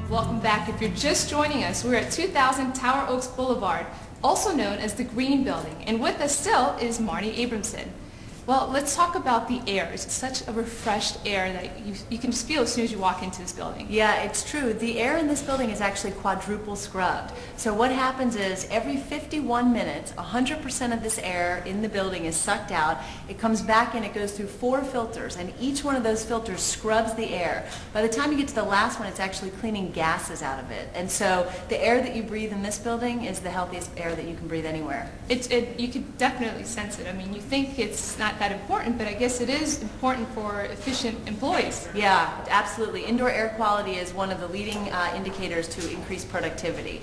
Welcome back. If you're just joining us, we're at 2000 Tower Oaks Boulevard, also known as the Green Building. And with us still is Marnie Abramson. Well, let's talk about the air. It's such a refreshed air that you can just feel as soon as you walk into this building. Yeah, it's true. The air in this building is actually quadruple scrubbed. So what happens is every 51 minutes, 100% of this air in the building is sucked out. It comes back in, it goes through 4 filters, and each one of those filters scrubs the air. By the time you get to the last one, it's actually cleaning gases out of it. And so the air that you breathe in this building is the healthiest air that you can breathe anywhere. You can definitely sense it. I mean, you think it's not that important, but I guess it is important for efficient employees. Yeah, absolutely. Indoor air quality is one of the leading indicators to increase productivity.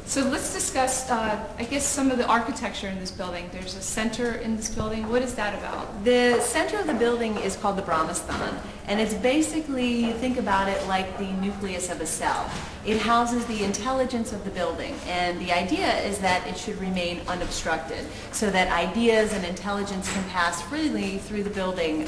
So let's discuss, I guess, some of the architecture in this building. There's a center in this building. What is that about? The center of the building is called the Brahmasthan, and it's basically, think about it like the nucleus of a cell. It houses the intelligence of the building, and the idea is that it should remain unobstructed so that ideas and intelligence can pass freely through the building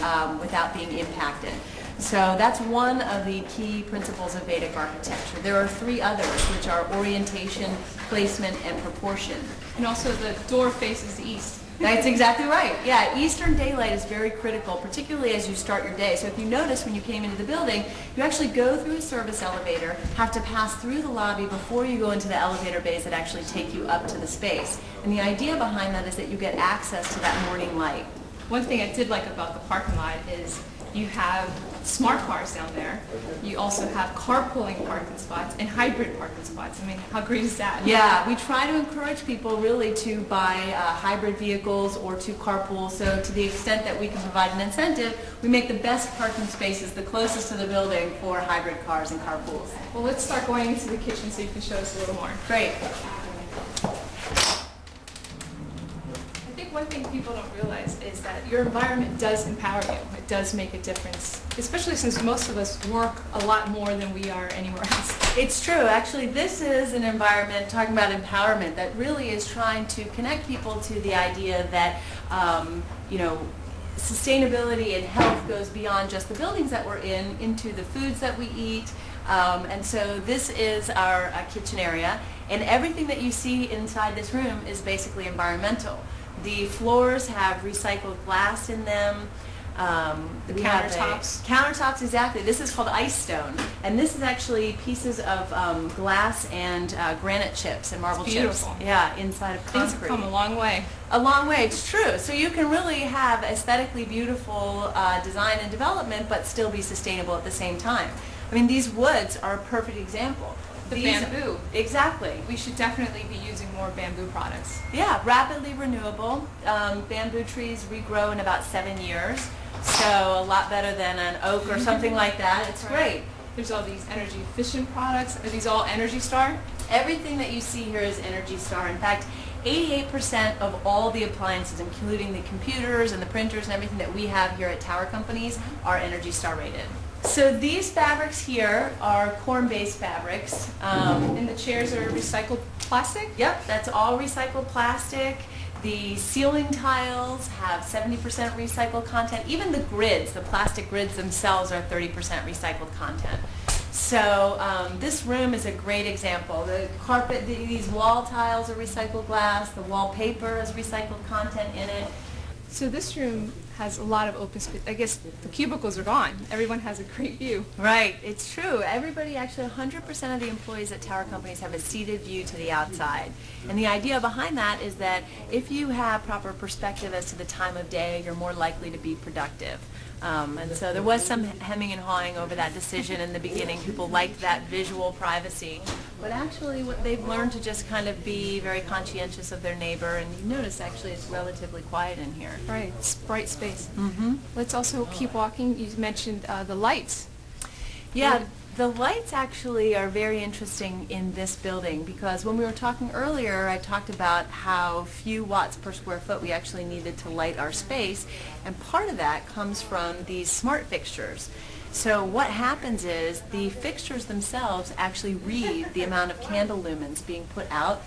without being impacted. So that's one of the key principles of Vedic architecture. There are 3 others, which are orientation, placement, and proportion. And also the door faces the east. That's exactly right. Yeah, eastern daylight is very critical, particularly as you start your day. So if you notice when you came into the building, you actually go through a service elevator, have to pass through the lobby before you go into the elevator bays that actually take you up to the space. And the idea behind that is that you get access to that morning light. One thing I did like about the parking lot is you have smart cars down there. You also have carpooling parking spots and hybrid parking spots. I mean, how great is that? Yeah, we try to encourage people really to buy hybrid vehicles or to carpool. So to the extent that we can provide an incentive, we make the best parking spaces the closest to the building for hybrid cars and carpools. Well, let's start going into the kitchen so you can show us a little more. Great. One thing people don't realize is that your environment does empower you. It does make a difference, especially since most of us work a lot more than we are anywhere else. It's true. Actually, this is an environment, talking about empowerment, that really is trying to connect people to the idea that, sustainability and health goes beyond just the buildings that we're in, into the foods that we eat. And so this is our kitchen area, and everything that you see inside this room is basically environmental. The floors have recycled glass in them. The countertops. Countertops, exactly. This is called ice stone, and this is actually pieces of glass and granite chips and marble chips. Yeah, inside of concrete. Things have come a long way. A long way, it's true. So you can really have aesthetically beautiful design and development, but still be sustainable at the same time. I mean, these woods are a perfect example. The bamboo. Exactly. We should definitely be using more bamboo products. Yeah, rapidly renewable. Bamboo trees regrow in about 7 years, so a lot better than an oak or something like that. It's great. There's all these energy efficient products. Are these all Energy Star? Everything that you see here is Energy Star. In fact, 88% of all the appliances, including the computers and the printers and everything that we have here at Tower Companies, are Energy Star rated. So these fabrics here are corn-based fabrics. And the chairs are recycled plastic? Yep, that's all recycled plastic. The ceiling tiles have 70% recycled content. Even the grids, the plastic grids themselves, are 30% recycled content. So this room is a great example. The carpet, these wall tiles are recycled glass. The wallpaper has recycled content in it. So this room has a lot of open space. I guess the cubicles are gone. Everyone has a great view. Right, it's true. Everybody, actually 100% of the employees at Tower Companies have a seated view to the outside. And the idea behind that is that if you have proper perspective as to the time of day, you're more likely to be productive. And so there was some hemming and hawing over that decision in the beginning. People liked that visual privacy. But actually what they've learned to just kind of be very conscientious of their neighbor, and you notice actually it's relatively quiet in here. Right, it's bright space. Mm-hmm. Let's also keep walking. You mentioned the lights. Yeah, the lights actually are very interesting in this building, because when we were talking earlier, I talked about how few watts per square foot we actually needed to light our space, and part of that comes from these smart fixtures. So what happens is the fixtures themselves actually read the amount of candle lumens being put out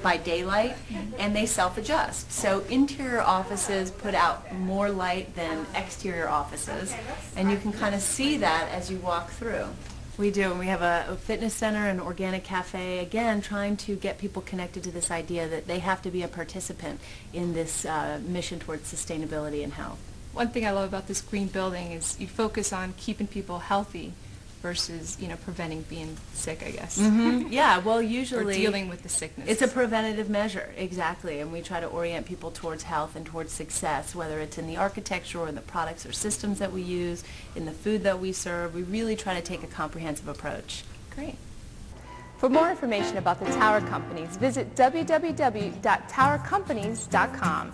by daylight, and they self-adjust. So interior offices put out more light than exterior offices, and you can kind of see that as you walk through. We do, and we have a fitness center, an organic cafe, again, trying to get people connected to this idea that they have to be a participant in this mission towards sustainability and health. One thing I love about this green building is you focus on keeping people healthy versus, preventing being sick, I guess. Mm-hmm. Yeah, well, usually... or dealing with the sickness. It's a preventative measure, exactly, and we try to orient people towards health and towards success, whether it's in the architecture or in the products or systems that we use, in the food that we serve. We really try to take a comprehensive approach. Great. For more information about the Tower Companies, visit www.towercompanies.com.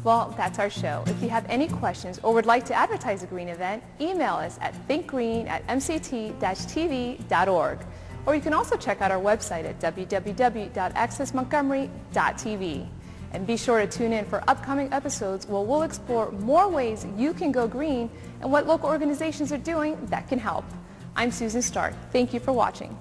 Well, that's our show. If you have any questions or would like to advertise a green event, email us at thinkgreen@mct-tv.org. Or you can also check out our website at www.accessmontgomery.tv. And be sure to tune in for upcoming episodes where we'll explore more ways you can go green and what local organizations are doing that can help. I'm Susan Stark. Thank you for watching.